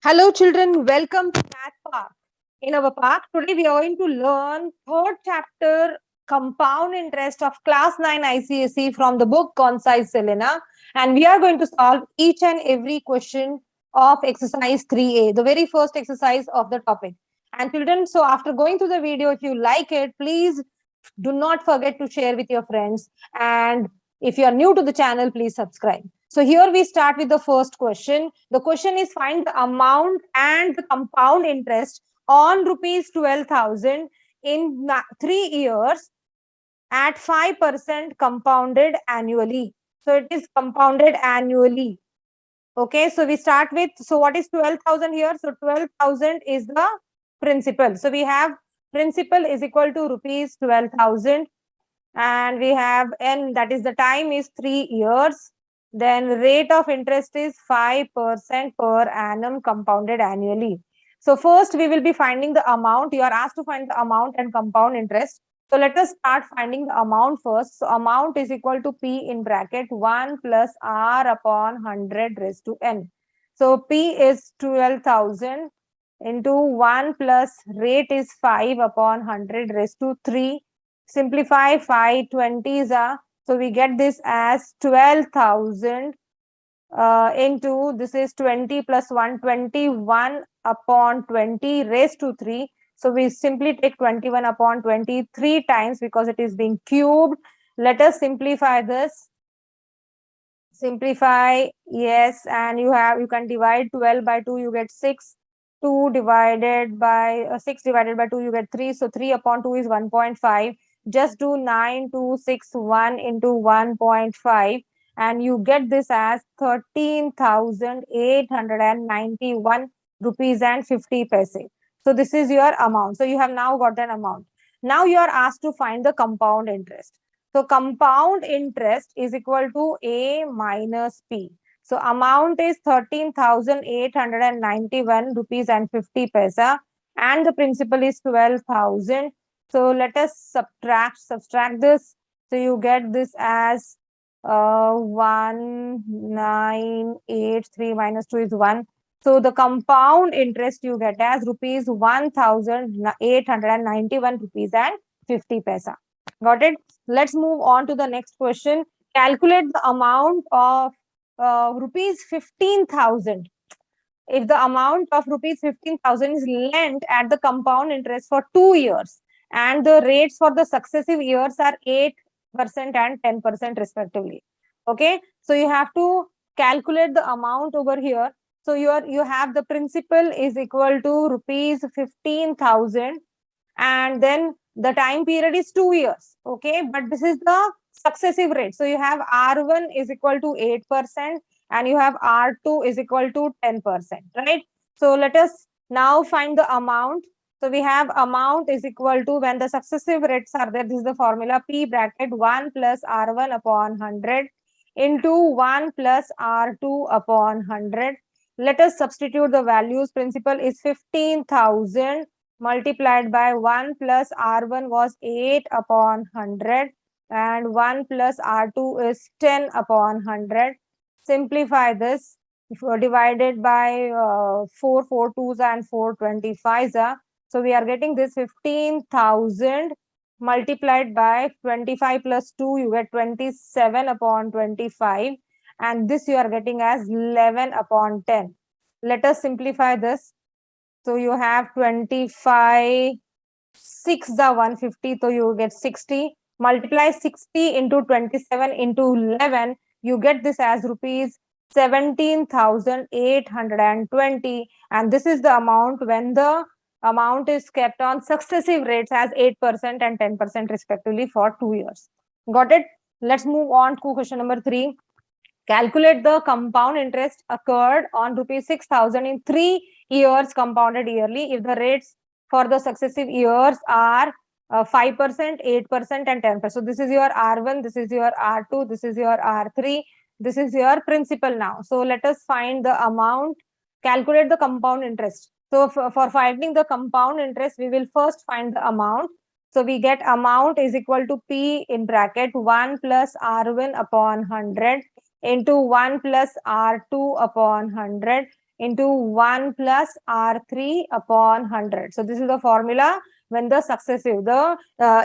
Hello children, welcome to Math Park. In our park, today we are going to learn third chapter compound interest of class 9 ICSE from the book Concise Selena, and we are going to solve each and every question of exercise 3A, the very first exercise of the topic. And children, so after going through the video, if you like it, please do not forget to share with your friends, and if you are new to the channel, please subscribe. So here we start with the first question. The question is find the amount and the compound interest on rupees 12,000 in 3 years at 5% compounded annually. So it is compounded annually. Okay, so we start with, so what is 12,000 here? So 12,000 is the principal. So we have principal is equal to rupees 12,000, and we have n, that is the time is 3 years. Then rate of interest is 5% per annum compounded annually. So first we will be finding the amount. You are asked to find the amount and compound interest. So let us start finding the amount first. So amount is equal to P in bracket 1 plus R upon 100 raised to N. So P is 12,000 into 1 plus rate is 5 upon 100 raised to 3. Simplify 5 20s are, so we get this as 12,000 into, this is 20 plus 121 upon 20 raised to 3. So we simply take 21 upon 23 times because it is being cubed. Let us simplify this. Simplify, yes, and you can divide 12 by 2, you get 6. 2 divided by 6 divided by 2, you get 3. So 3 upon 2 is 1.5. Just do 9261 into 1.5, and you get this as 13,891 rupees and 50 paise. So this is your amount. So you have now got an amount. Now you are asked to find the compound interest. So compound interest is equal to A minus P. So amount is 13,891 rupees and 50 paisa, and the principal is 12,000. So let us subtract this. So you get this as 1983 minus 2 is 1. So the compound interest you get as rupees 1,891 rupees and 50 paisa. Got it? Let's move on to the next question. Calculate the amount of rupees 15,000. If the amount of rupees 15,000 is lent at the compound interest for 2 years, and the rates for the successive years are 8% and 10% respectively. Okay, so you have to calculate the amount over here. So you have the principal is equal to rupees 15,000, and then the time period is 2 years. Okay, but this is the successive rate. So you have R1 is equal to 8%, and you have R2 is equal to 10%, right? So let us now find the amount. So we have amount is equal to, when the successive rates are there, this is the formula, P bracket 1 plus R1 upon 100 into 1 plus R2 upon 100. Let us substitute the values. Principal is 15,000 multiplied by 1 plus R1 was 8 upon 100, and 1 plus R2 is 10 upon 100. Simplify this. If you divided by 4 2s and 425s, so we are getting this 15,000 multiplied by 25 plus 2, you get 27 upon 25, and this you are getting as 11 upon 10. Let us simplify this. So you have 25, 6 the 150, so you get 60. Multiply 60 into 27 into 11, you get this as rupees 17,820, and this is the amount when the amount is kept on successive rates as 8% and 10% respectively for 2 years. Got it? Let's move on to question number 3. Calculate the compound interest occurred on rupees 6,000 in 3 years compounded yearly if the rates for the successive years are 5%, 8%, and 10%. So this is your R1, this is your R2, this is your R3, this is your principal now. So let us find the amount, calculate the compound interest. So for finding the compound interest, we will first find the amount. So we get amount is equal to P in bracket 1 plus R1 upon 100 into 1 plus R2 upon 100 into 1 plus R3 upon 100. So this is the formula when the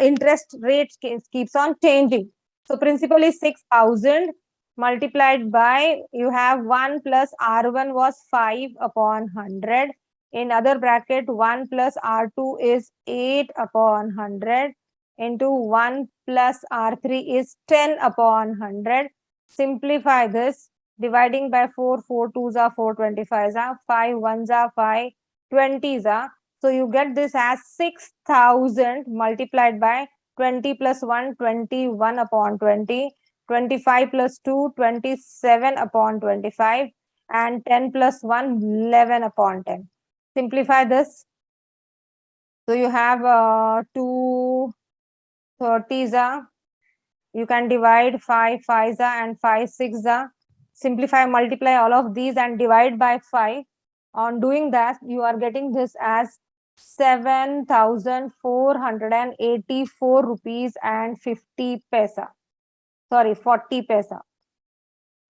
interest rate keeps on changing. So principal is 6,000 multiplied by, you have 1 plus R1 was 5 upon 100. In other bracket, 1 plus R2 is 8 upon 100 into 1 plus R3 is 10 upon 100. Simplify this. Dividing by 4, 4 2s are 4 25s are 5 1s are 5 20s are. So you get this as 6,000 multiplied by 20 plus 1, 21 upon 20, 25 plus 2, 27 upon 25, and 10 plus 1, 11 upon 10. Simplify this. So you have 2 30s are. You can divide 5 5s are and 5 6s are. Simplify, multiply all of these and divide by 5. On doing that, you are getting this as 7,484 rupees and 50 paisa. Sorry, 40 paisa.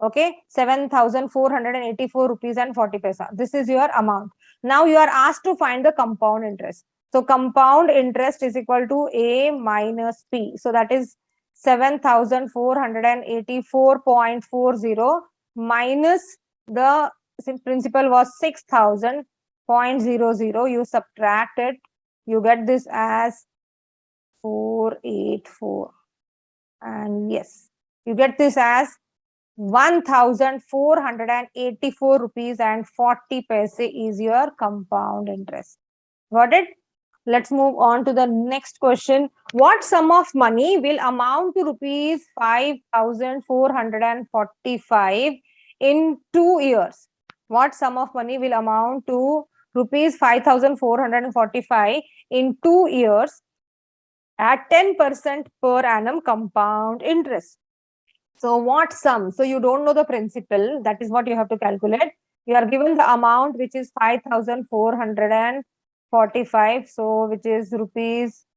Okay, 7,484 rupees and 40 paisa. This is your amount. Now you are asked to find the compound interest. So compound interest is equal to A minus P. So that is 7,484.40 minus the principal was 6,000.00. You subtract it, you get this as 484. And yes, you get this as 1,484 rupees and 40 paise is your compound interest. Got it? Let's move on to the next question. What sum of money will amount to rupees 5,445 in 2 years? What sum of money will amount to rupees 5,445 in 2 years at 10% per annum compound interest? So what sum? So you don't know the principal. That is what you have to calculate. You are given the amount, which is 5,445. So which is rupees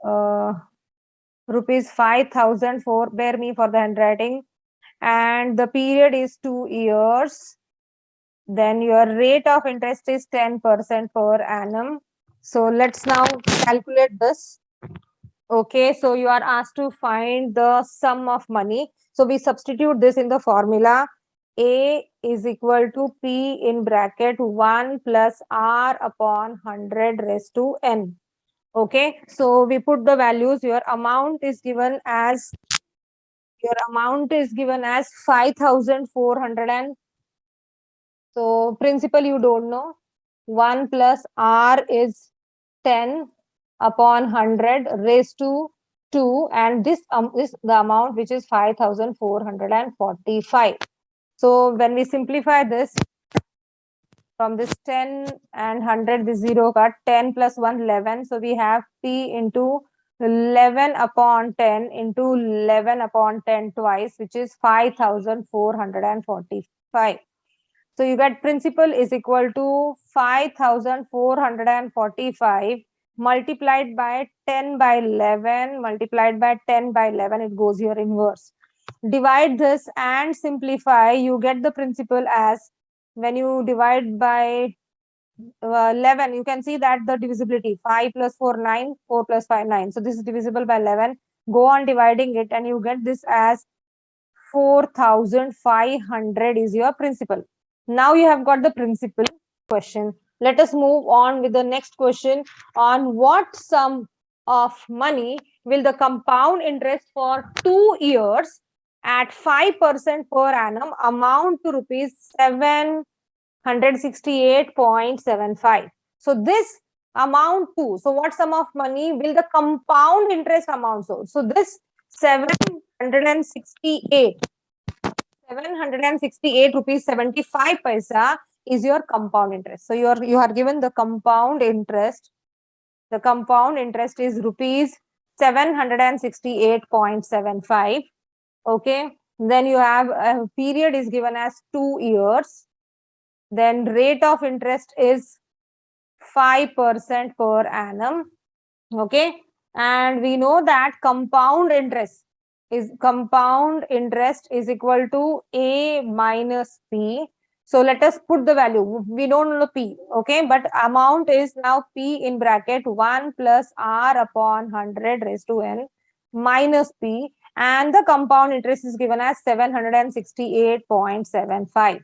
5,004. Bear me for the handwriting. And the period is 2 years. Then your rate of interest is 10% per annum. So let's now calculate this. Okay, so you are asked to find the sum of money. So we substitute this in the formula. A is equal to P in bracket 1 plus R upon 100 raised to N. Okay, so we put the values. Your amount is given as 5,400 and so principal you don't know. 1 plus R is 10 upon 100 raised to 2, and this is the amount which is 5,445. So when we simplify this, from this 10 and 100, this 0 cut, 10 plus 1, 11. So we have P into 11 upon 10 into 11 upon 10 twice, which is 5,445. So you get principal is equal to 5,445 multiplied by 10 by 11 multiplied by 10 by 11. It goes here inverse. Divide this and simplify. You get the principal as, when you divide by 11, you can see that the divisibility 5 plus 4 9, 4 plus 5 9. So this is divisible by 11. Go on dividing it and you get this as 4,500 is your principal. Now you have got the principal question. Let us move on with the next question on what sum of money will the compound interest for 2 years at 5% per annum amount to rupees 768.75. So this amount too. So what sum of money will the compound interest amount? So this 768 rupees 75 paisa is your compound interest. So you are given the compound interest. The compound interest is rupees 768.75. Okay. Then you have a period is given as 2 years. Then rate of interest is 5% per annum. Okay. And we know that compound interest is equal to A minus P. So let us put the value. We don't know the P, okay? But amount is now P in bracket 1 plus R upon 100 raised to N minus P, and the compound interest is given as 768.75.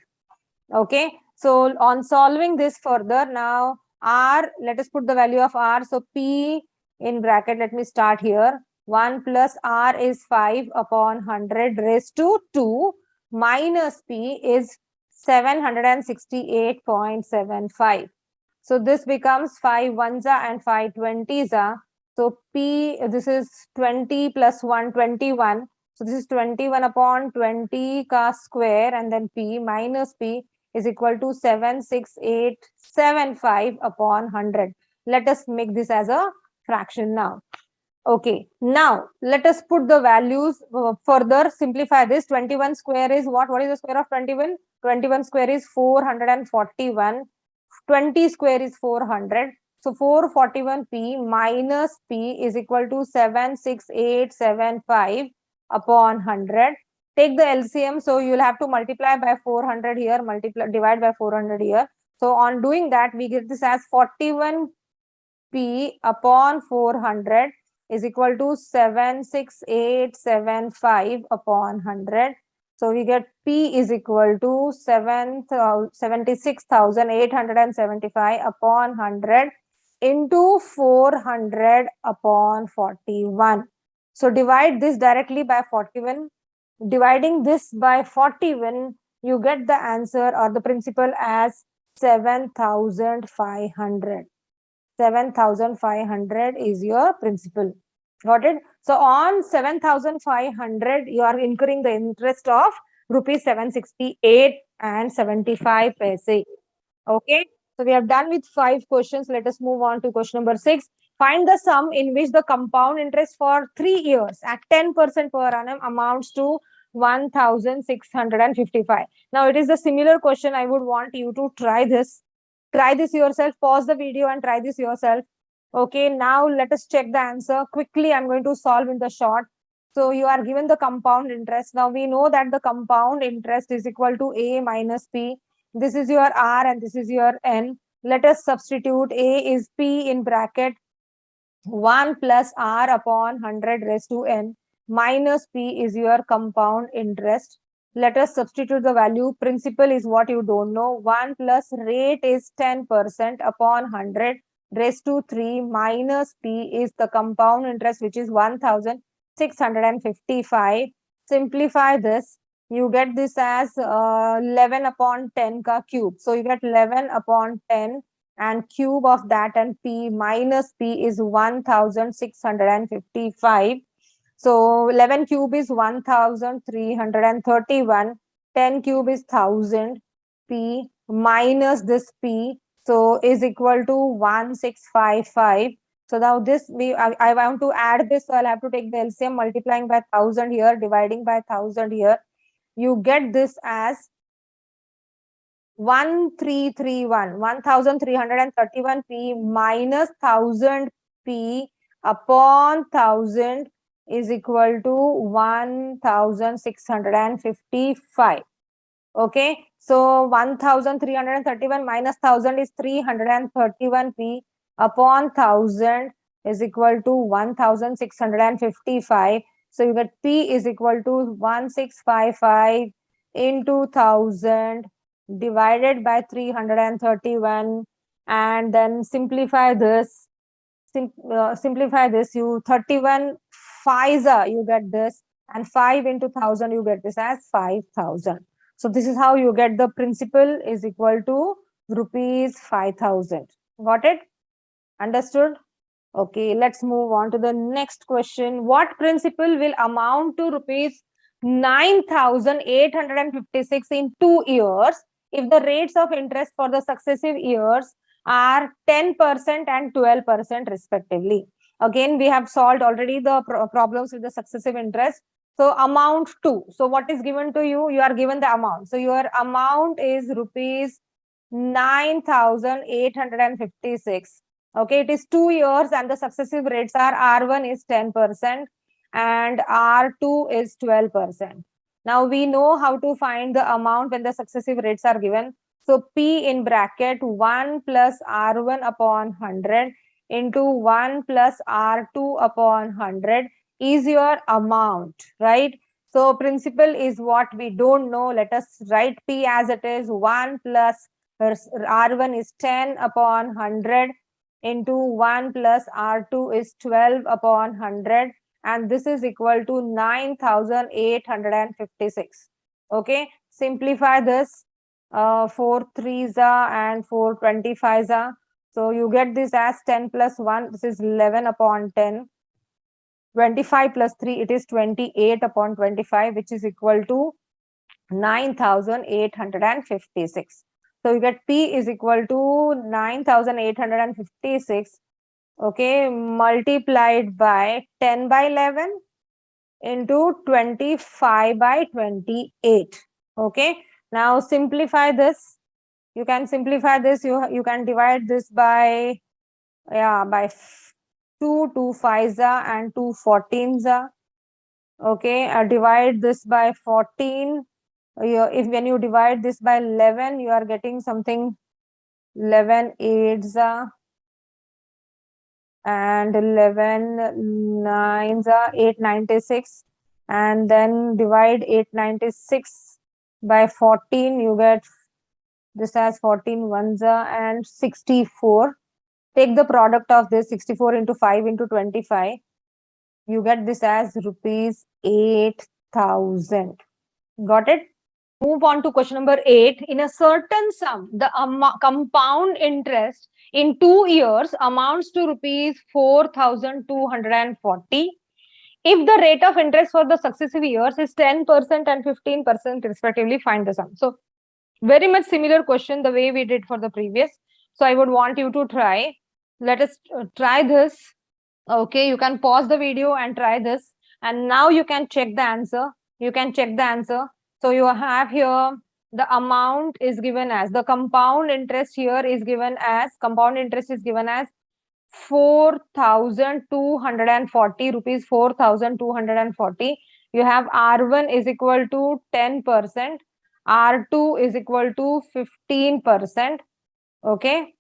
Okay, so on solving this further, now R, let us put the value of R. So P in bracket, let me start here. 1 plus R is 5 upon 100 raised to 2 minus P is 768.75. So this becomes 5 ones and 5 20s. So P, this is 20 plus 1, 21. So this is 21 upon 20 ka square, and then P minus P is equal to 76875 upon 100. Let us make this as a fraction now. Okay, now let us put the values further, simplify this. 21 square is what? What is the square of 21? 21 square is 441. 20 square is 400. So 441p minus p is equal to 76875 upon 100. Take the LCM. So you'll have to multiply by 400 here, divide by 400 here. So on doing that, we get this as 41p upon 400 is equal to 76875 upon 100. So we get P is equal to 76,875 upon 100 into 400 upon 41. So divide this directly by 41. Dividing this by 41, you get the answer or the principal as 7,500. 7,500 is your principal. Got it? So on 7,500, you are incurring the interest of rupees 768 and 75 paise. Okay. So we have done with 5 questions. Let us move on to question number 6. Find the sum in which the compound interest for 3 years at 10% per annum amounts to 1,655. Now it is a similar question. I would want you to try this. Try this yourself. Pause the video and try this yourself. Okay, now let us check the answer. Quickly, I'm going to solve in the short. So you are given the compound interest. Now we know that the compound interest is equal to A minus P. This is your R and this is your N. Let us substitute. A is P in bracket 1 plus R upon 100 raised to N minus P is your compound interest. Let us substitute the value. Principal is what you don't know. 1 plus rate is 10% upon 100 raised to 3 minus P is the compound interest, which is 1,655. Simplify this. You get this as 11 upon 10 ka cube. So you get 11 upon 10 and cube of that, and P minus P is 1,655. So 11 cube is 1,331. 10 cube is 1,000. P minus this P, so is equal to 1,655. So now this I want to add this, so I'll have to take the LCM, multiplying by 1,000 here, dividing by 1,000 here. You get this as 1331 P minus 1,000 P upon 1,000 is equal to 1,655. Okay, so 1,331 minus 1,000 is 331 P upon 1,000 is equal to 1,655. So you get P is equal to 1,655 into 1,000 divided by 331, and then simplify this. Simplify this. You 31 5s, you get this, and 5 into 1,000 you get this as 5,000. So this is how you get the principal is equal to rupees 5,000. Got it? Understood? Okay, let's move on to the next question. What principal will amount to rupees 9,856 in 2 years if the rates of interest for the successive years are 10% and 12% respectively? Again, we have solved already the problems with the successive interest. So amount to. So what is given to you? You are given the amount. So your amount is rupees 9,856. Okay, it is 2 years and the successive rates are R1 is 10% and R2 is 12%. Now we know how to find the amount when the successive rates are given. So P in bracket 1 plus R1 upon 100 into 1 plus R2 upon 100 is your amount, right? So principal is what we don't know. Let us write P as it is. 1 plus R1 is 10 upon 100 into 1 plus R2 is 12 upon 100, and this is equal to 9,856. Okay, simplify this. 4 3s and 4 25s. So you get this as 10 plus 1, this is 11 upon 10. 25 plus 3, it is 28 upon 25, which is equal to 9,856. So you get P is equal to 9,856, okay, multiplied by 10 by 11 into 25 by 28. Okay, now simplify this. You can simplify this. You can divide this by, yeah, by 2 5s and 2 14s. Okay, divide this by 14. If when you divide this by 11, you are getting something 11 8s and 11 9s 896, and then divide 896 by 14, you get this as 14 ones and 64. Take the product of this, 64 into 5 into 25, you get this as rupees 8,000. Got it? Move on to question number 8. In a certain sum, the compound interest in 2 years amounts to rupees 4,240. If the rate of interest for the successive years is 10% and 15% respectively, find the sum. So very much similar question the way we did for the previous. So I would want you to try. Let us try this. Okay, you can pause the video and try this. And now you can check the answer. You can check the answer. So you have here the amount is given as, the compound interest here is given as, compound interest is given as 4,240 rupees, 4,240. You have R1 is equal to 10%, R2 is equal to 15%. Okay,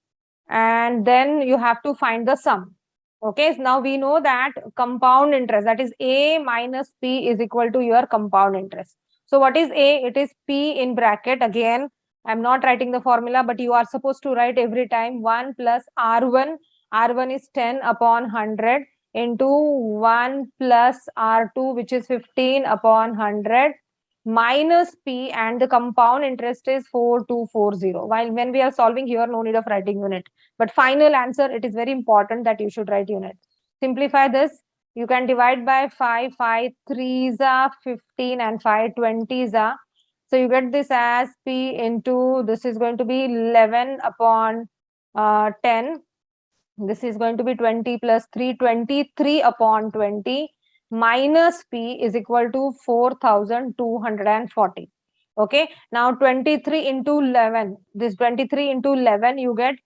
and then you have to find the sum. Okay, so now we know that compound interest, that is A minus P, is equal to your compound interest. So what is A? It is P in bracket. Again, I'm not writing the formula, but you are supposed to write every time 1 plus R1. R1 is 10 upon 100 into 1 plus R2, which is 15 upon 100, minus P, and the compound interest is 4240. While when we are solving here, no need of writing unit. But final answer, it is very important that you should write unit. Simplify this. You can divide by 5, 5 3s are 15 and 5 20s are. So you get this as P into, this is going to be 11 upon 10. This is going to be 20 plus 3, 23 upon 20 minus P is equal to 4,240. Okay, now 23 into 11, this 23 into 11, you get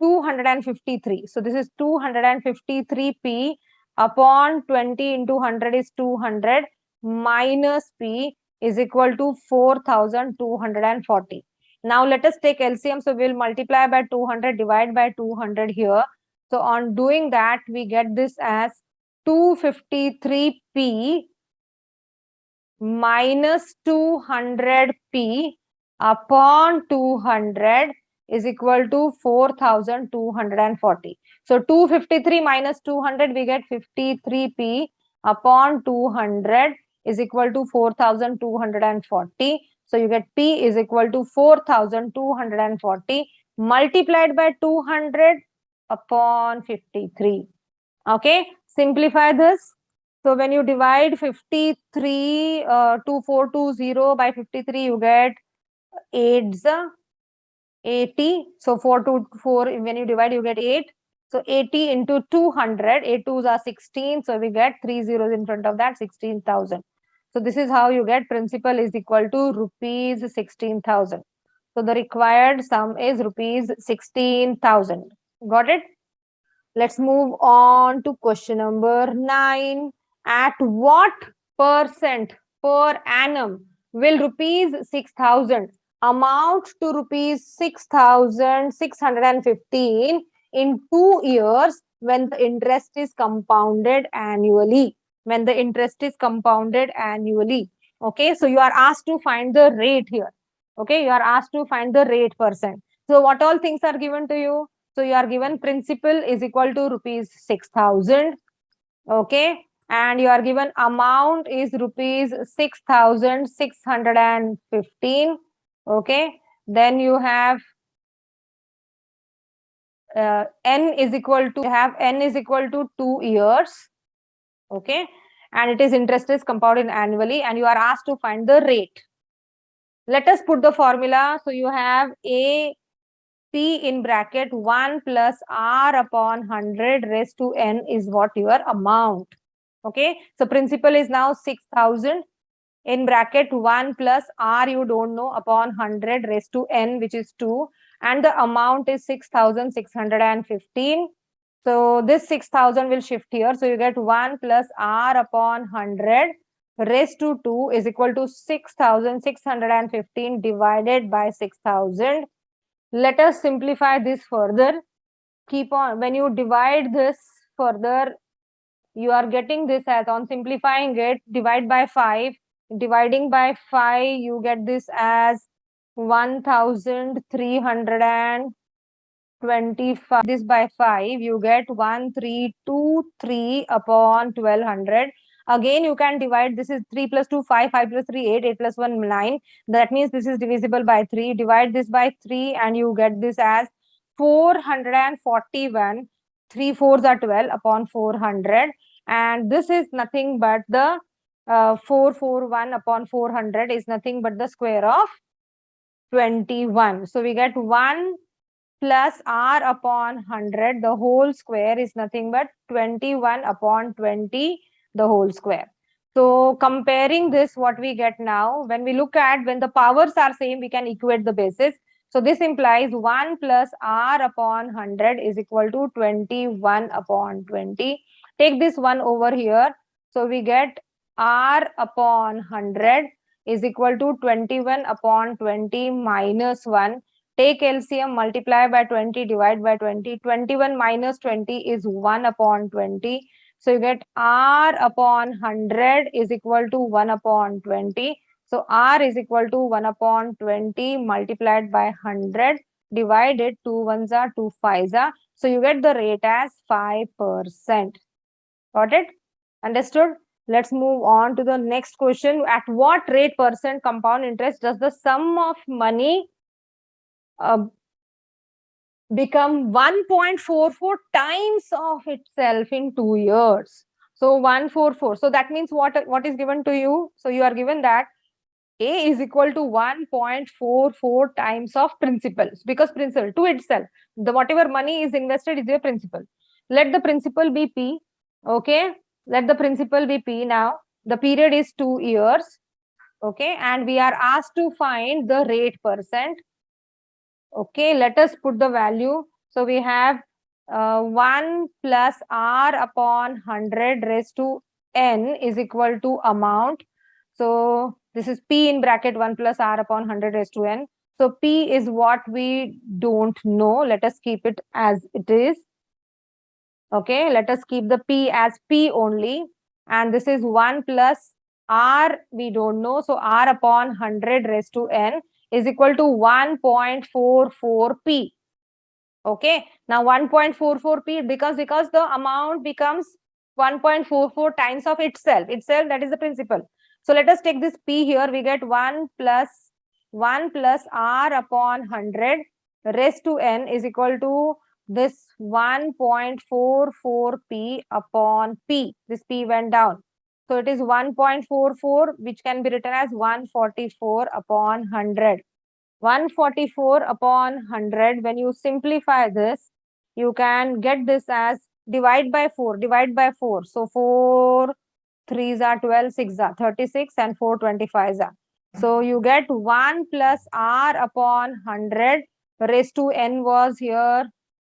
253. So this is 253P upon 20 into 100 is 200 minus P is equal to 4,240. Now let us take LCM. So we'll multiply by 200, divide by 200 here. So on doing that, we get this as 253P minus 200P upon 200 is equal to 4,240. So 253 minus 200, we get 53P upon 200 is equal to 4,240. So you get P is equal to 4,240 multiplied by 200 upon 53. Okay, simplify this. So when you divide 53, 2420 by 53, you get 8s 80. So 4 to 4, when you divide, you get 8. So 80 into 200, 8 2s are 16. So we get 3 zeros in front of that, 16,000. So this is how you get principal is equal to rupees 16,000. So the required sum is rupees 16,000. Got it? Let's move on to question number 9. At what percent per annum will rupees 6,000 amount to rupees 6,615 in 2 years when the interest is compounded annually. When the interest is compounded annually. Okay, so you are asked to find the rate here. Okay, you are asked to find the rate percent. So what all things are given to you? So you are given principal is equal to rupees 6,000. Okay, and you are given amount is rupees 6,615. Okay, then you have n is equal to 2 years. Okay, and it is interest is compounded annually, and you are asked to find the rate. Let us put the formula. So you have a p in bracket 1 plus r upon 100 raised to n is what your amount. Okay, so principal is now 6,000 in bracket 1 plus r you don't know upon 100 raised to n, which is 2, and the amount is 6,615. So this 6,000 will shift here. So you get 1 plus r upon 100 raised to 2 is equal to 6,615 divided by 6,000. Let us simplify this further. Keep on, when you divide this further, you are getting this as, on simplifying it, divide by 5. Dividing by 5, you get this as 1,325. This by 5, you get 1,323 upon 1,200. Again, you can divide. This is 3 plus 2, 5, 5 plus 3, 8, 8 plus 1, 9. That means this is divisible by 3. Divide this by 3 and you get this as 441. 3 fours are 12 upon 400. And this is nothing but the 441 upon 400 is nothing but the square of 21. So we get 1 plus r upon 100, the whole square is nothing but 21 upon 20, the whole square. So comparing this, what we get now, when we look at, when the powers are same, we can equate the bases. So this implies 1 plus r upon 100 is equal to 21 upon 20. Take this one over here. So we get r upon 100 is equal to 21 upon 20 minus 1. Take LCM, multiply by 20, divide by 20. 21 minus 20 is 1 upon 20. So you get r upon 100 is equal to 1 upon 20. So r is equal to 1 upon 20 multiplied by 100 divided 2 ones are 2 fives are. So you get the rate as 5%. Got it? Understood? Let's move on to the next question. At what rate percent compound interest does the sum of money become 1.44 times of itself in 2 years? So 144. So that means what is given to you? So you are given that A is equal to 1.44 times of principals, because principal to itself, the whatever money is invested is your principal. Let the principal be P. Okay, let the principal be P. Now the period is 2 years. Okay, and we are asked to find the rate percent. Okay, let us put the value. So we have 1 plus r upon 100 raised to n is equal to amount. So this is p in bracket 1 plus r upon 100 raised to n. So p is what we don't know. Let us keep it as it is. Okay, let us keep the p as p only. And this is 1 plus r we don't know. So r upon 100 raised to n is equal to 1.44 p. Okay, now 1.44 p because the amount becomes 1.44 times of itself, that is the principal. So let us take this p here. We get 1 plus r upon 100 raised to n is equal to this 1.44 p upon p. This p went down. So it is 1.44, which can be written as 144 upon 100. 144 upon 100. When you simplify this, you can get this as divide by 4. Divide by 4. So 4 3s are 12, 6 are 36, and 4 25s are. So you get 1 plus r upon 100 raised to n was here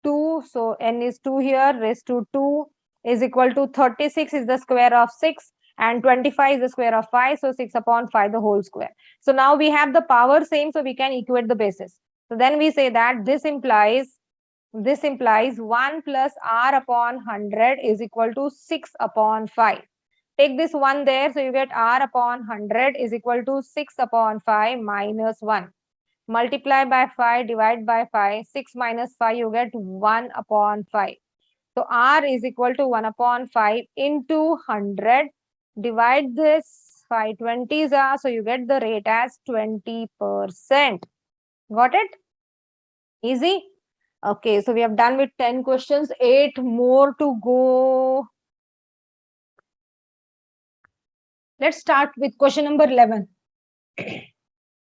2. So n is 2 here, raised to 2 is equal to 36 is the square of 6. and 25 is the square of 5, so 6 upon 5 the whole square. So now we have the power same, so we can equate the bases. So then we say that this implies 1 plus r upon 100 is equal to 6 upon 5. Take this 1 there, so you get r upon 100 is equal to 6 upon 5 minus 1. Multiply by 5, divide by 5, 6 minus 5, you get 1 upon 5. So r is equal to 1 upon 5 into 100. Divide this 5 20s are, so you get the rate as 20%. Got it? Easy? Okay, so we have done with 10 questions, 8 more to go. Let's start with question number 11.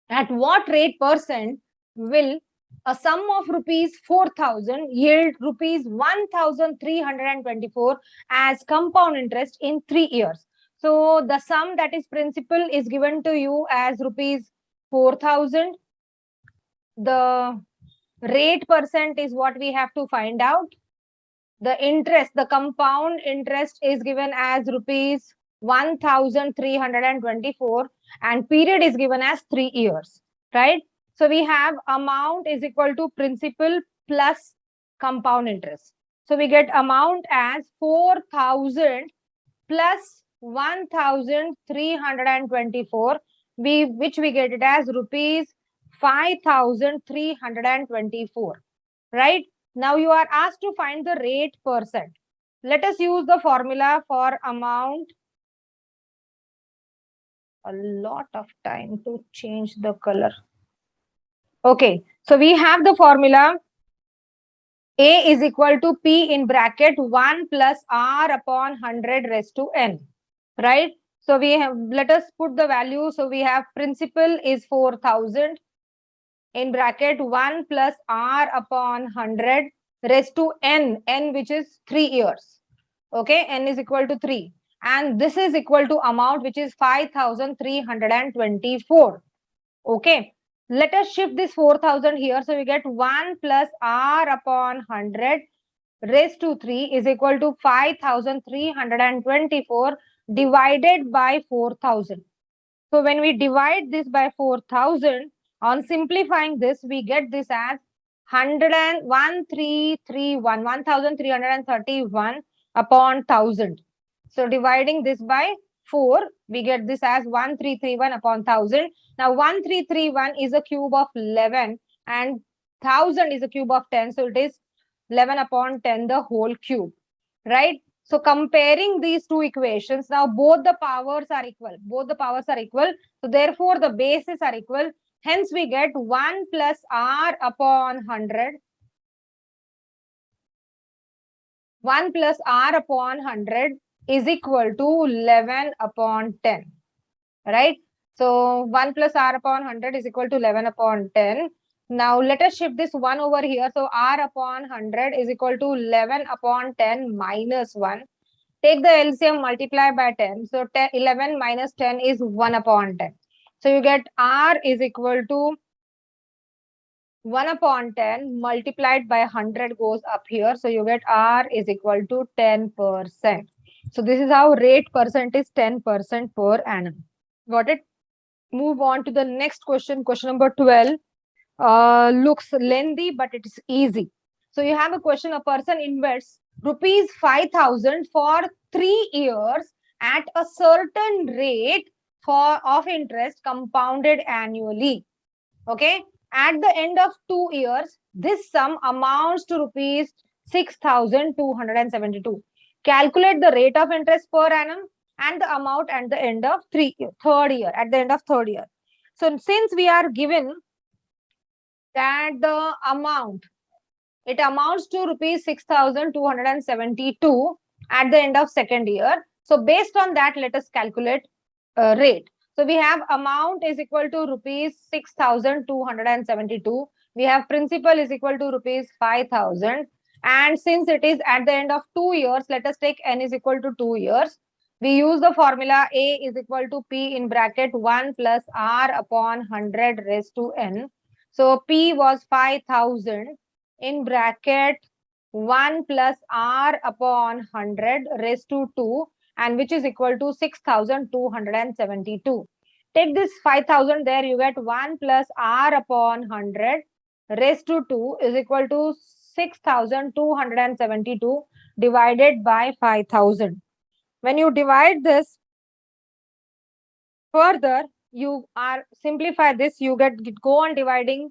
At what rate percent will a sum of rupees 4,000 yield rupees 1,324 as compound interest in 3 years? So the sum, that is principal, is given to you as rupees 4,000. The rate percent is what we have to find out. The interest, the compound interest, is given as rupees 1,324 and period is given as 3 years, right? So we have amount is equal to principal plus compound interest. So we get amount as 4,000 plus 1,324, which we get it as rupees 5,324, right? Now you are asked to find the rate percent. Let us use the formula for amount. A lot of time to change the color. Okay, so we have the formula A is equal to P in bracket 1 plus R upon 100 raised to N, right? So we have, let us put the value. So we have principal is 4,000 in bracket 1 plus R upon 100 raised to N, which is 3 years. Okay, N is equal to 3. And this is equal to amount, which is 5,324. Okay, let us shift this 4,000 here. So we get 1 plus R upon 100 raised to 3 is equal to 5,324 divided by 4,000. So when we divide this by 4,000, on simplifying this, we get this as 1,331 upon 1,000. So dividing this by 4, we get this as 1,331 upon 1,000. Now 1,331 is a cube of 11 and 1,000 is a cube of 10. So it is 11 upon 10, the whole cube, right? So comparing these two equations, now both the powers are equal. Both the powers are equal. So therefore the bases are equal. Hence we get 1 plus R upon 100. 1 plus R upon 100 is equal to 11 upon 10, right? So 1 plus R upon 100 is equal to 11 upon 10. Now let us shift this 1 over here. So R upon 100 is equal to 11 upon 10 minus 1. Take the LCM, multiply by 10. So 11 minus 10 is 1 upon 10. So you get R is equal to 1 upon 10 multiplied by 100 goes up here. So you get R is equal to 10%. So this is how rate percent is 10% per annum. Got it? Move on to the next question. Question number 12 looks lengthy, but it is easy. So you have a question: a person invests rupees 5,000 for 3 years at a certain rate of interest compounded annually. Okay. At the end of 2 years, this sum amounts to rupees 6,272. Calculate the rate of interest per annum and the amount at the end of third year. So since we are given that the amount, it amounts to rupees 6,272 at the end of second year. So based on that, let us calculate rate. So we have amount is equal to rupees 6,272. We have principal is equal to rupees 5,000. And since it is at the end of 2 years, let us take N is equal to 2 years. We use the formula A is equal to P in bracket 1 plus R upon 100 raised to N. So P was 5,000 in bracket 1 plus R upon 100 raised to 2. and which is equal to 6,272. Take this 5,000 there, you get 1 plus r upon 100 raised to 2 is equal to 6,272 divided by 5,000. When you divide this further, you are simplify this, you go on dividing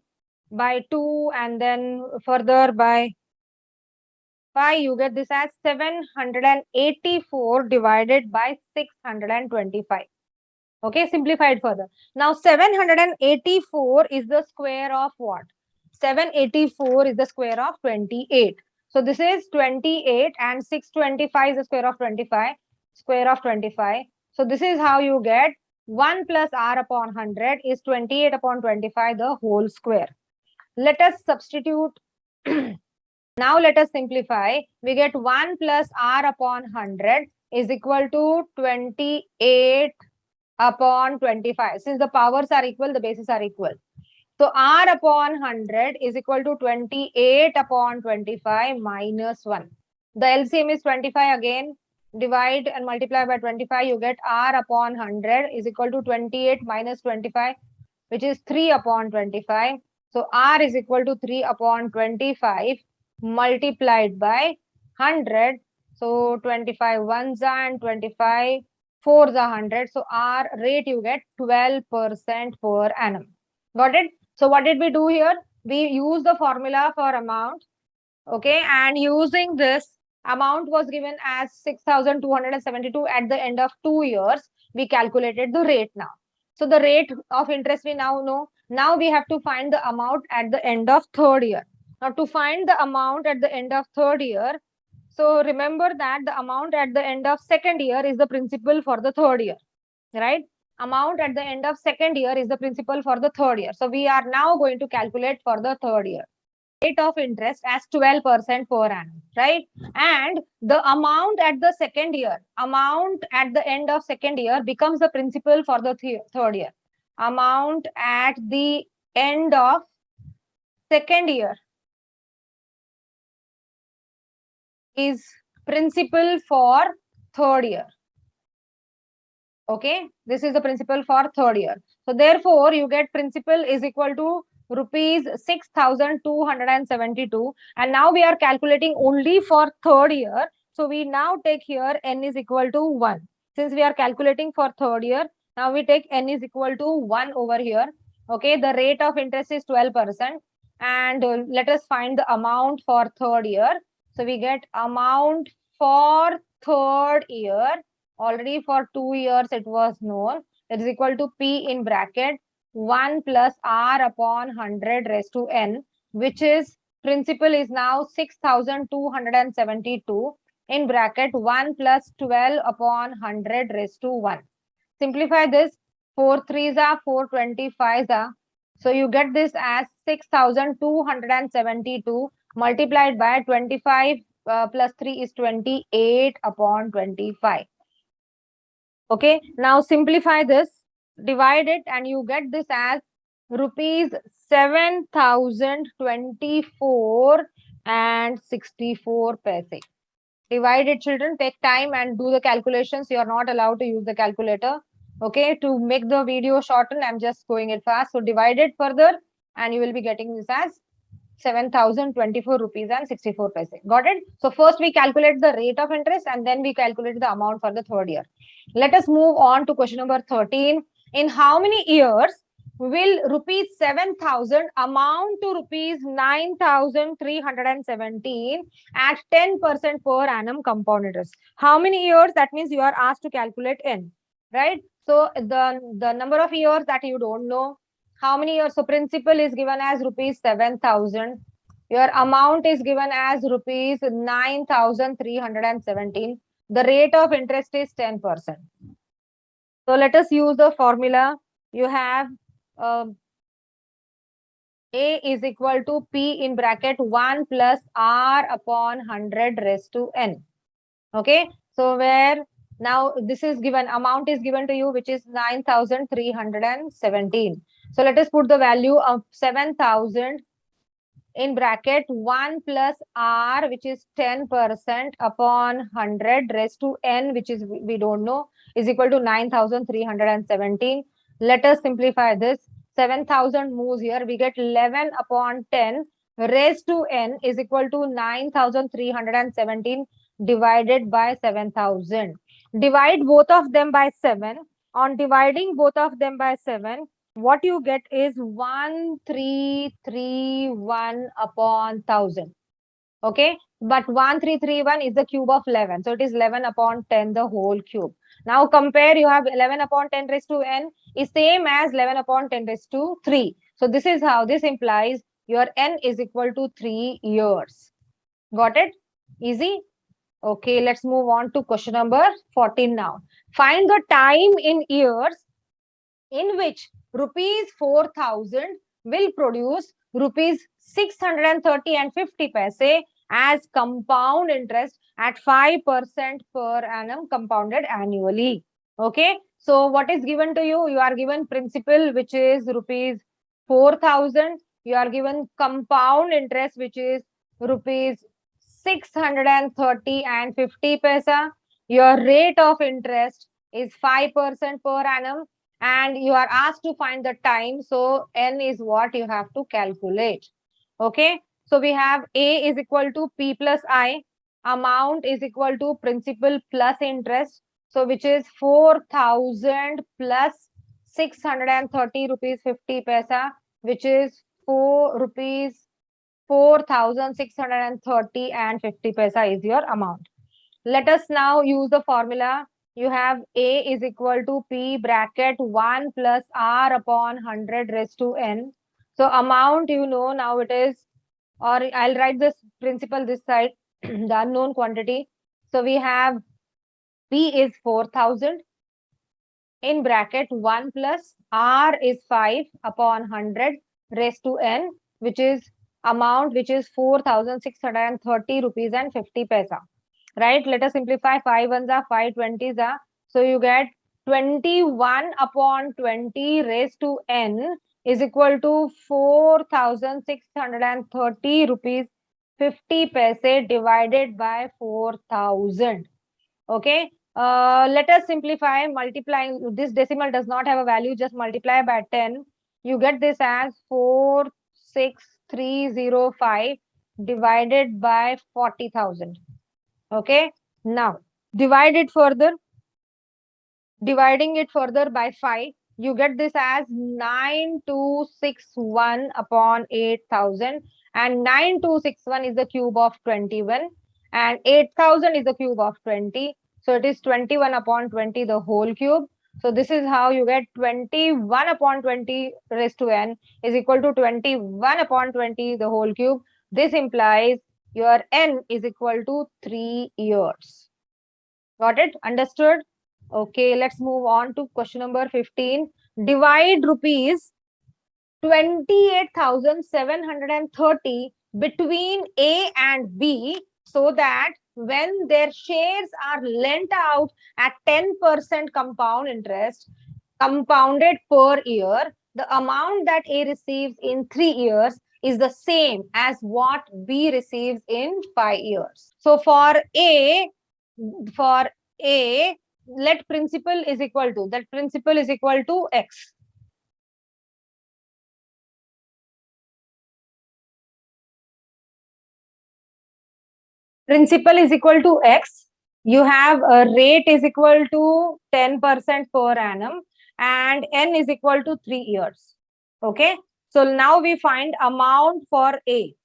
by 2 and then further by 5, you get this as 784 divided by 625. Okay, simplified further. Now 784 is the square of what? 784 is the square of 28. So this is 28 and 625 is the square of 25. Square of 25. So this is how you get 1 plus r upon 100 is 28 upon 25 the whole square. Let us substitute. Now let us simplify. We get 1 plus r upon 100 is equal to 28 upon 25. Since the powers are equal, the bases are equal. So r upon 100 is equal to 28 upon 25 minus 1. The LCM is 25 again. Divide and multiply by 25. You get r upon 100 is equal to 28 minus 25, which is 3 upon 25. So r is equal to 3 upon 25 multiplied by 100. So 25 ones and 25 4 the 100. So our rate you get 12% per annum. Got it? So what did we do here? We use the formula for amount. Okay. And using this amount was given as 6,272 at the end of 2 years. We calculated the rate now. So the rate of interest we now know. Now we have to find the amount at the end of 3rd year. Now to find the amount at the end of 3rd year, so remember that the amount at the end of 2nd year is the principal for the 3rd year, right? Amount at the end of 2nd year is the principal for the 3rd year. So we are now going to calculate for the 3rd year. Rate of interest as 12% per annum, right? And the amount at the 2nd year, amount at the end of 2nd year becomes the principal for the 3rd year. Amount at the end of 2nd year is principal for 3rd year. Okay, this is the principal for 3rd year. So therefore, you get principal is equal to rupees 6,272. And now we are calculating only for 3rd year. So we now take here n is equal to 1. Since we are calculating for 3rd year, now we take n is equal to 1 over here. Okay, the rate of interest is 12%. And let us find the amount for 3rd year. So we get amount for 3rd year. Already for 2 years it was known. It is equal to P in bracket 1 plus R upon 100 raised to N, which is principal is now 6,272 in bracket 1 plus 12 upon 100 raised to 1. Simplify this. 4 3s are 425s are. So you get this as 6,272 multiplied by 25 plus 3 is 28 upon 25. Okay, now simplify this, divide it, and you get this as rupees 7,024 and 64 paise. Divide it, children. Take time and do the calculations. You are not allowed to use the calculator. Okay, to make the video shorten, I'm just going it fast. So divide it further, and you will be getting this as 7,024 rupees and 64 paise. Got it? So first we calculate the rate of interest and then we calculate the amount for the 3rd year. Let us move on to question number 13. In how many years will rupees 7,000 amount to rupees 9,317 at 10% per annum compound interest? How many years? That means you are asked to calculate n, right? So the number of years that you don't know. How many years? So principal is given as rupees 7,000. Your amount is given as rupees 9,317. The rate of interest is 10%. So let us use the formula. You have A is equal to P in bracket 1 plus R upon 100 raised to N. Okay. So where now this is given, amount is given to you, which is 9,317. So let us put the value of 7,000 in bracket 1 plus r, which is 10% upon 100 raised to n, which is we don't know, is equal to 9,317. Let us simplify this. 7,000 moves here. We get 11 upon 10 raised to n is equal to 9,317 divided by 7,000. Divide both of them by 7. On dividing both of them by 7, what you get is 1331 upon 1000. Okay, but 1331 is the cube of 11, so it is 11 upon 10 the whole cube. Now compare, you have 11 upon 10 raised to n is same as 11 upon 10 raised to 3. So this is how this implies your n is equal to 3 years. Got it? Easy. Okay, let's move on to question number 14 now. Find the time in years in which rupees 4,000 will produce rupees 630 and 50 paise as compound interest at 5% per annum compounded annually. Okay, so what is given to you? You are given principal, which is rupees 4,000. You are given compound interest, which is rupees 630 and 50 paisa. Your rate of interest is 5% per annum, and you are asked to find the time. So n is what you have to calculate. Okay, so we have A is equal to P plus I, amount is equal to principal plus interest, so which is 4,000 plus 630 rupees 50 paisa, which is 4 rupees 4,630 and 50 paisa is your amount. Let us now use the formula. You have A is equal to P bracket 1 plus R upon 100 raised to N. So amount, you know, now it is, or I'll write this principal this side, the unknown quantity. So we have P is 4,000 in bracket 1 plus R is 5 upon 100 raised to N, which is amount, which is 4,630 rupees and 50 paisa. Right? Let us simplify. 5 ones are 5 20s are. So you get 21 upon 20 raised to n is equal to 4,630 rupees 50 paise divided by 4,000. Okay. Let us simplify. Multiplying this decimal does not have a value. Just multiply by 10. You get this as 4,6,305 divided by 40,000. Okay, now divide it further. Dividing it further by 5, you get this as 9,261 upon 8,000, and 9,261 is the cube of 21 and 8,000 is the cube of 20. So it is 21 upon 20 the whole cube. So this is how you get 21 upon 20 raised to n is equal to 21 upon 20 the whole cube. This implies your n is equal to 3 years. Got it? Understood? Okay, let's move on to question number 15. Divide rupees 28,730 between A and B so that when their shares are lent out at 10% compound interest, compounded per year, the amount that A receives in 3 years is the same as what B receives in 5 years. So for A, let principal is equal to, that principal is equal to X. Principal is equal to X. You have a rate is equal to 10% per annum and N is equal to 3 years. Okay. So now we find amount for A.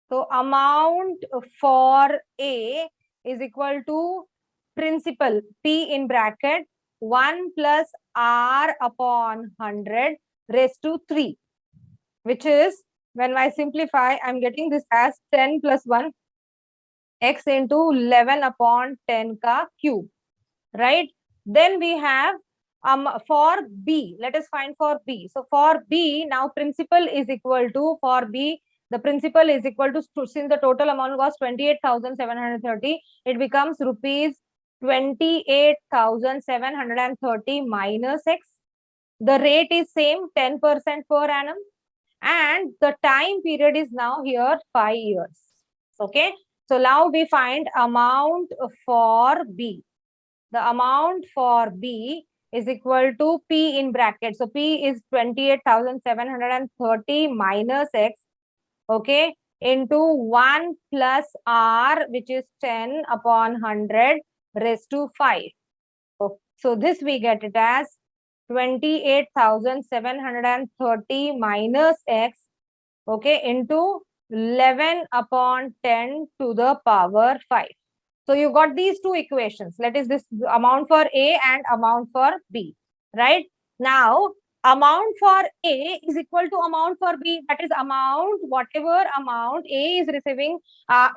So amount for A is equal to principal P in bracket 1 plus R upon 100 raised to 3, which is, when I simplify, I'm getting this as 10 plus 1 x into 11 upon 10 ka cube, right? Then we have for B, let us find for B. So for B, now principal is equal to, for B, the principal is equal to, since the total amount was 28,730, it becomes rupees 28,730 minus x. The rate is same, 10% per annum, and the time period is now here 5 years. Okay, so now we find amount for B. The amount for B is equal to P in bracket. So P is 28,730 minus X, okay, into 1 plus R, which is 10 upon 100 raised to 5. So this we get it as 28,730 minus X, okay, into 11 upon 10 to the power 5. So you got these two equations. That is this amount for A and amount for B, right? Now, amount for A is equal to amount for B. That is amount, whatever amount A is receiving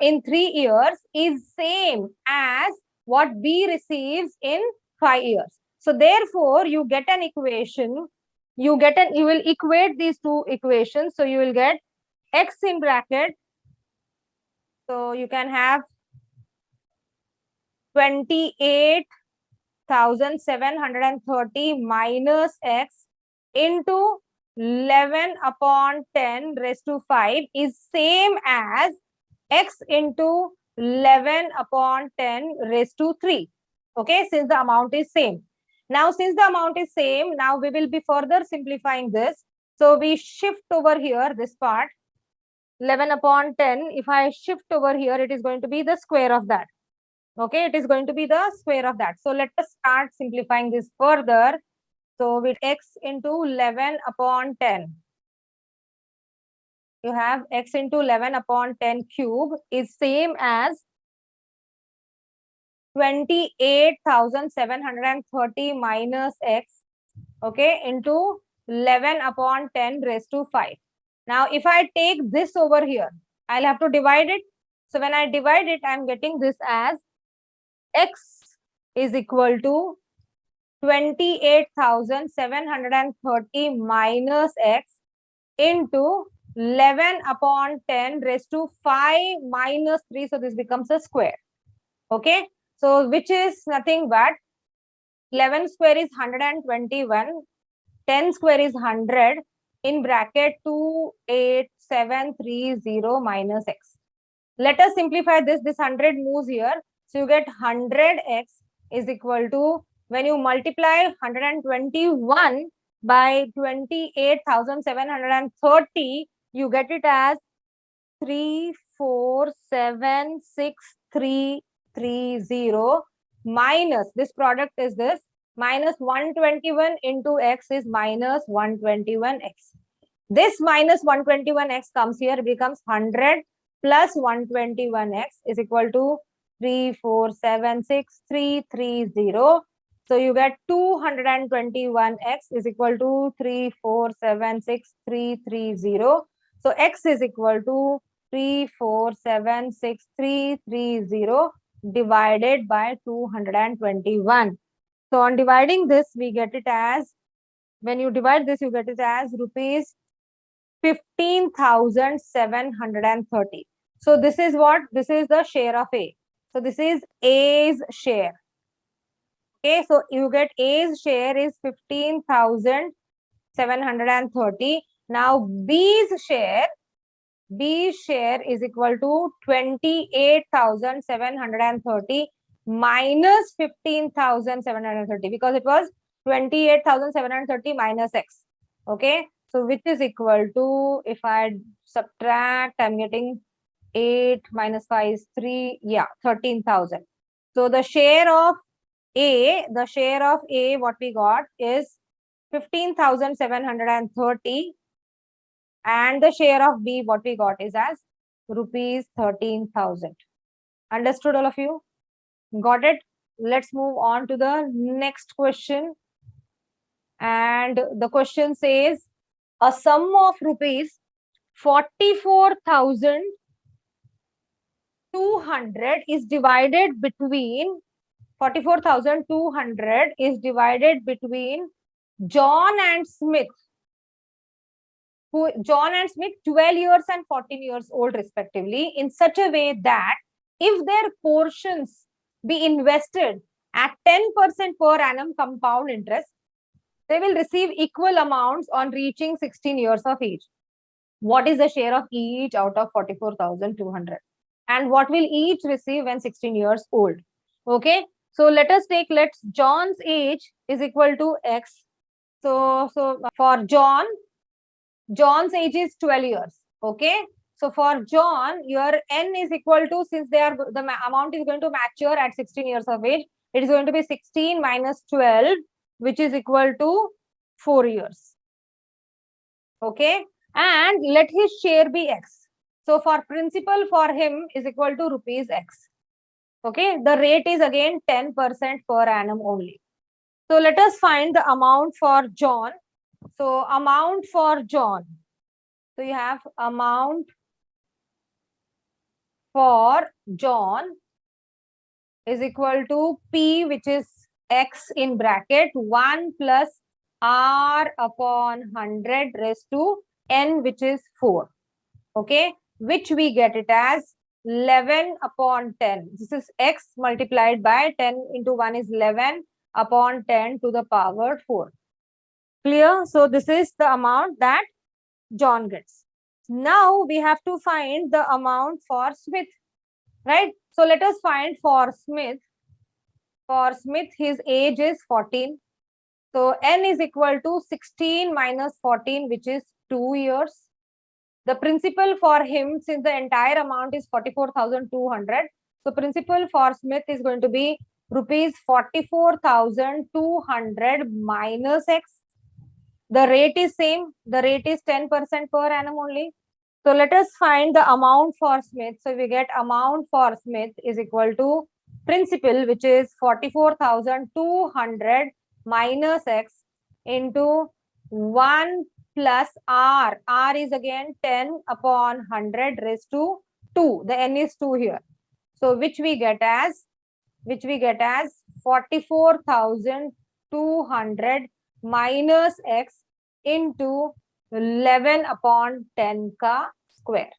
in 3 years is same as what B receives in 5 years. So therefore, you get an equation. You will equate these two equations. So you will get X in bracket. So you can have 28,730 minus X into 11 upon 10 raised to 5 is same as X into 11 upon 10 raised to 3. Okay, since the amount is same. Now, since the amount is same, now we will be further simplifying this. So we shift over here this part. 11 upon 10, if I shift over here, it is going to be the square of that. Okay, it is going to be the square of that. So let us start simplifying this further. So with X into 11 upon 10, you have X into 11 upon 10 cube is same as 28,730 minus X, okay, into 11 upon 10 raised to 5. Now, if I take this over here, I'll have to divide it. So when I divide it, I'm getting this as X is equal to 28,730 minus X into 11 upon 10 raised to 5 minus 3. So this becomes a square. Okay. So which is nothing but 11 square is 121. 10 square is 100. In bracket 28730 minus X. Let us simplify this. This 100 moves here. So you get 100X is equal to, when you multiply 121 by 28,730, you get it as 3476330 minus, this product is this, minus 121 into X is minus 121X. This minus 121X comes here, becomes 100 plus 121X is equal to 3476330. So you get 221X is equal to 3476330. So X is equal to 3476330 divided by 221. So on dividing this, we get it as, when you divide this, you get it as rupees 15,730. So this is what? This is the share of A. So this is A's share. Okay, so you get A's share is 15,730. Now B's share is equal to 28,730 minus 15,730, because it was 28,730 minus X. Okay, so which is equal to, if I subtract, I'm getting 8 minus 5 is 3, yeah, 13,000. So the share of A, what we got is 15,730, and the share of B, what we got is as rupees 13,000. Understood, all of you? Got it? Let's move on to the next question. And the question says, a sum of rupees 44,200 is divided between 44,200 is divided between John and Smith. John and Smith, 12 years and 14 years old respectively, in such a way that if their portions be invested at 10% per annum compound interest, they will receive equal amounts on reaching 16 years of age. what is the share of each out of 44,200 and what will each receive when 16 years old. Okay, so let us take, let's John's age is equal to x. So for John's age is 12 years. Okay, so for John, your n is equal to, since they are the amount is going to mature at 16 years of age, it is going to be 16 minus 12, which is equal to 4 years. Okay, and let his share be x. So for principal for him is equal to rupees x. Okay, the rate is again 10% per annum only. So let us find the amount for John. So amount for John. So you have amount for John is equal to P, which is x in bracket 1 plus R upon 100 raised to n, which is 4. Okay, which we get it as 11 upon 10. This is x multiplied by 10 into 1 is 11 upon 10 to the power 4. Clear? So this is the amount that John gets. Now we have to find the amount for Smith, right? So let us find for Smith. For Smith, his age is 14. So n is equal to 16 minus 14, which is 2 years. The principal for him, since the entire amount is 44,200, so principal for Smith is going to be rupees 44,200 minus x. The rate is same. The rate is 10% per annum only. So let us find the amount for Smith. So we get amount for Smith is equal to principal, which is 44,200 minus x into 1 plus R. R is again 10 upon 100 raised to 2. The n is 2 here. So which we get as 44,200 minus x into 11 upon 10 ka square.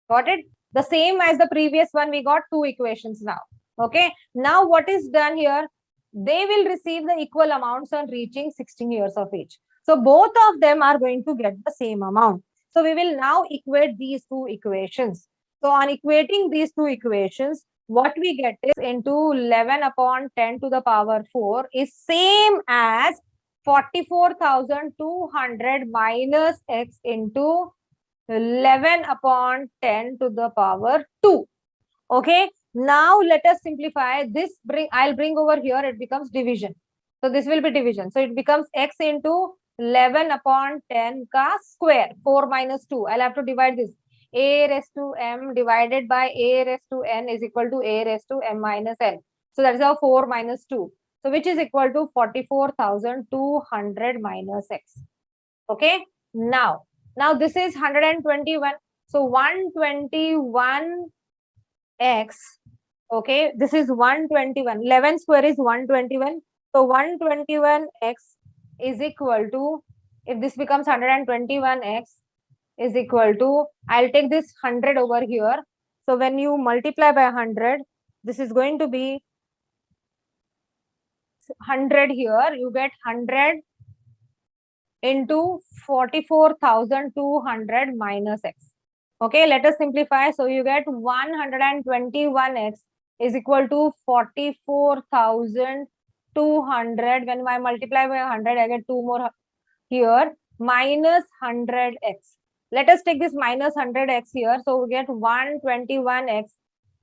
Got it? The same as the previous one, we got two equations now. Okay. Now what is done here? They will receive the equal amounts on reaching 16 years of age. So both of them are going to get the same amount. So we will now equate these two equations. So on equating these two equations, what we get is into 11 upon 10 to the power 4 is same as 44,200 minus x into 11 upon 10 to the power 2. Okay. Now let us simplify this. I'll bring over here, it becomes division. So this will be division. So it becomes x into 11 upon 10 ka square, 4 minus 2. I'll have to divide this. A raised to m divided by a raised to n is equal to a raised to m minus n. So that is how 4 minus 2. So which is equal to 44,200 minus x. Okay. Now this is 121. So 121 x. Okay, this is 121. 11 square is 121. So 121 x is equal to, if this becomes 121 x is equal to, I'll take this 100 over here. So when you multiply by 100, this is going to be 100 here. You get 100 into 44,200 minus x. Okay, let us simplify. So you get 121x is equal to 44,200. When I multiply by 100, I get 2 more here, minus 100x. Let us take this minus 100x here. So we get 121x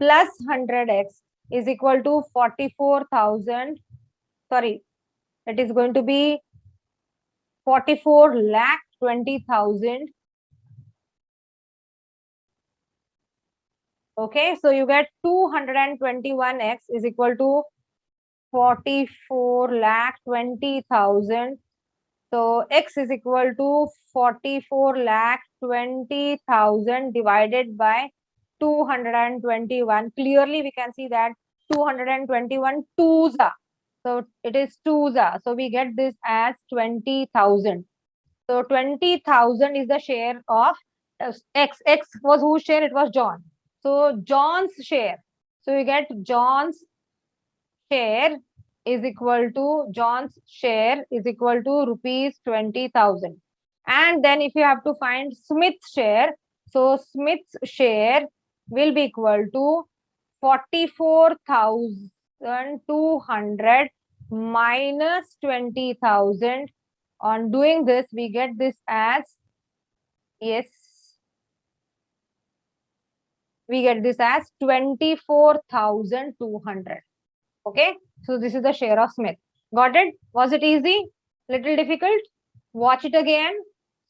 plus 100x is equal to 44,000. Sorry, it is going to be 44,20,000. Okay, so you get 221x is equal to 44,20,000. So x is equal to 44,20,000 divided by 221. Clearly, we can see that 221 twos are. So it is twos are. So we get this as 20,000. So 20,000 is the share of x. X was whose share? It was John. So John's share. So you get John's share is equal to rupees 20,000. And then if you have to find Smith's share, so Smith's share will be equal to 44,200 minus 20,000. On doing this, we get this as, yes, we get this as 24,200. Okay, so this is the share of Smith. Got it? Was it easy? Little difficult? Watch it again.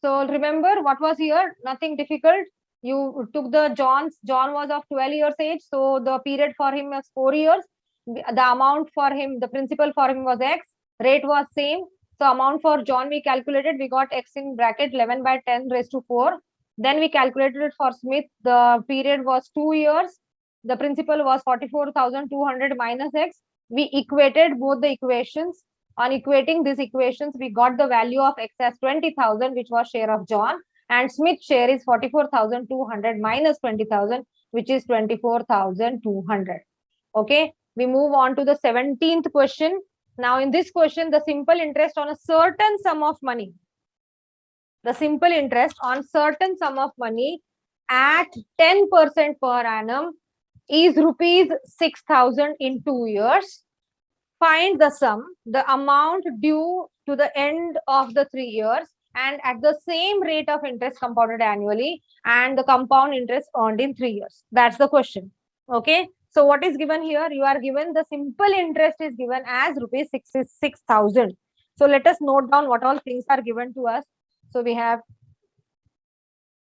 So remember what was here? Nothing difficult. You took the John was of 12 years age, so the period for him was 4 years. The amount for him, the principal for him was X, rate was same. So amount for John we calculated, we got X in bracket 11 by 10 raised to 4. Then we calculated it for Smith, the period was 2 years. The principal was 44,200 minus X. We equated both the equations. On equating these equations, we got the value of X as 20,000, which was share of John, and Smith's share is 44,200 minus 20,000, which is 24,200. Okay, we move on to the 17th question. Now, in this question, the simple interest on a certain sum of money, the simple interest on certain sum of money at 10% per annum is rupees 6,000 in 2 years. Find the sum, the amount due to the end of the 3 years, and at the same rate of interest compounded annually, and the compound interest earned in 3 years. That's the question. Okay. So what is given here? You are given the simple interest is given as rupees 6,000. So let us note down what all things are given to us. So we have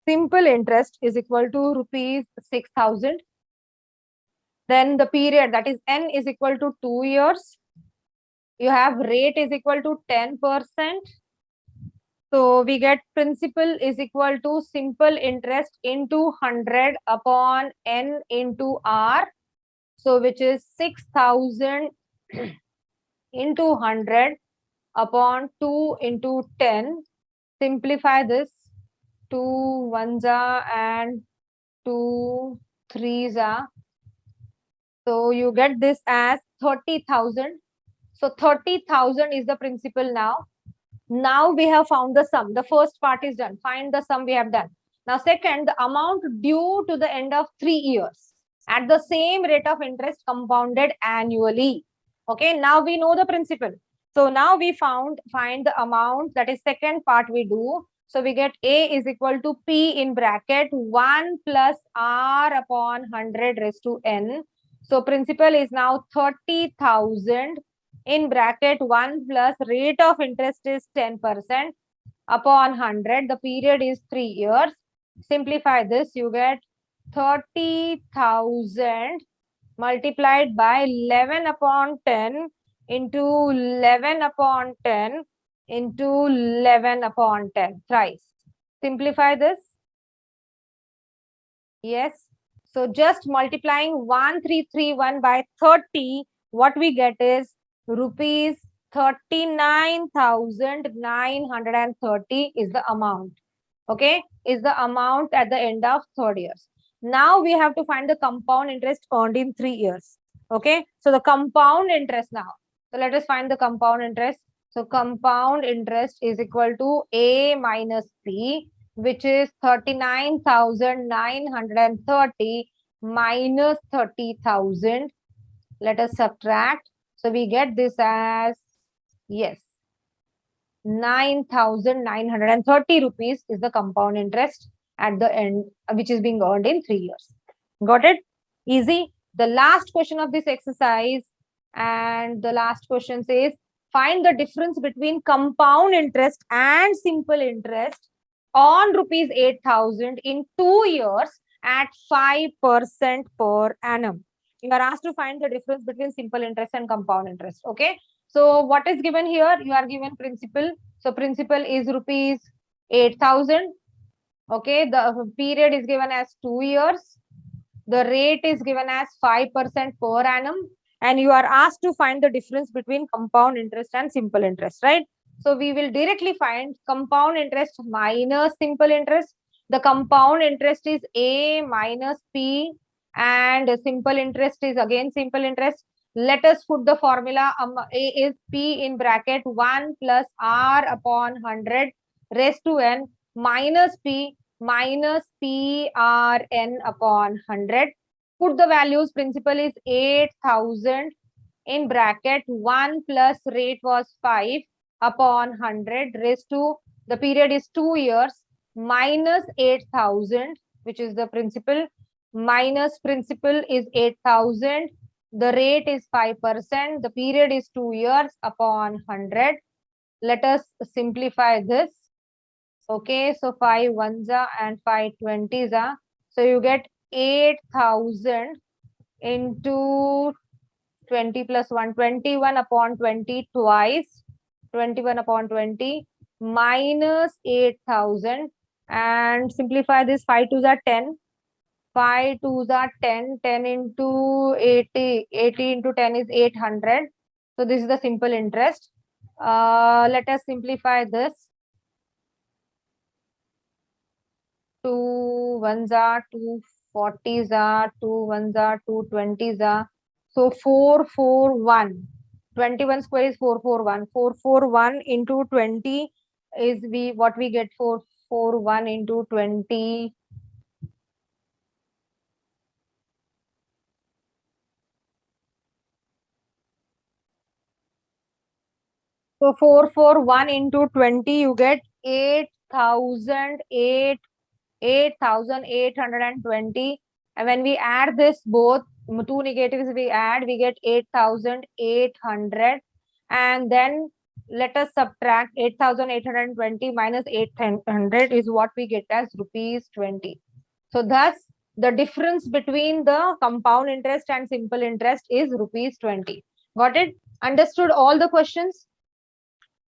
simple interest is equal to rupees 6,000. Then the period, that is N, is equal to 2 years. You have rate is equal to 10%. So we get principal is equal to simple interest into 100 upon N into R. So which is 6,000 into 100 upon 2 into 10. Simplify this. 2 ones are and 2 threes are. So you get this as 30,000. So 30,000 is the principal now. Now we have found the sum. The first part is done. Find the sum we have done. Now second, the amount due to the end of 3 years at the same rate of interest compounded annually. Okay, now we know the principal. So now we find the amount, that is second part we do. So we get A is equal to P in bracket 1 plus R upon 100 raised to N. So principal is now 30,000 in bracket 1 plus rate of interest is 10% upon 100. The period is 3 years. Simplify this, you get 30,000 multiplied by 11 upon 10 into 11 upon 10 into 11 upon 10 thrice. Simplify this. Yes. So just multiplying 1331 by 30, what we get is rupees 39,930 is the amount. Okay, is the amount at the end of 3rd years. Now we have to find the compound interest earned in 3 years. Okay, so the compound interest now. So let us find the compound interest. So compound interest is equal to A minus P, which is 39,930 minus 30,000. Let us subtract. So we get this as, yes, 9,930 rupees is the compound interest at the end, which is being earned in 3 years. Got it? Easy. The last question of this exercise, and the last question says, find the difference between compound interest and simple interest on rupees 8,000 in 2 years at 5% per annum. You are asked to find the difference between simple interest and compound interest. Okay. So what is given here? You are given principal. So principal is rupees 8,000. Okay. The period is given as 2 years. The rate is given as 5% per annum. And you are asked to find the difference between compound interest and simple interest, right? So we will directly find compound interest minus simple interest. The compound interest is A minus P, and simple interest is again simple interest. Let us put the formula. A is P in bracket 1 plus R upon 100 raised to n minus p PRN upon 100. Put the values. Principal is 8,000 in bracket 1 plus rate was 5 upon 100 raised to the period is 2 years minus 8,000, which is the principal, minus principal is 8,000. The rate is 5%. The period is 2 years upon 100. Let us simplify this. Okay, so 5 ones are and 5 20s are. So you get 8,000 into 20 plus 1, 21 upon 20 twice, 21 upon 20 minus 8,000, and simplify this. 5 twos are 10, 5 twos are 10, 10 into 80, 80 into 10 is 800. So this is the simple interest. Let us simplify this. 2 ones are 2 40s are 2 ones are 2 20s are. So 441. 21 square is 441. 441 into 20 is what we get. 441 into 20. So 441 into 20, you get 8,820. And when we add this both, two negatives we add, we get 8,800. And then let us subtract 8,820 minus 800 is what we get as rupees 20. So thus, the difference between the compound interest and simple interest is rupees 20. Got it? Understood all the questions?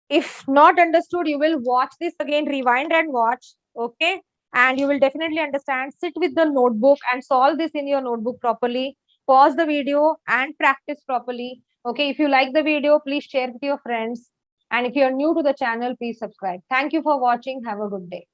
If not understood, you will watch this again, rewind and watch. Okay. And you will definitely understand. Sit with the notebook and solve this in your notebook properly. Pause the video and practice properly. Okay. If you like the video, please share with your friends. And if you are new to the channel, please subscribe. Thank you for watching. Have a good day.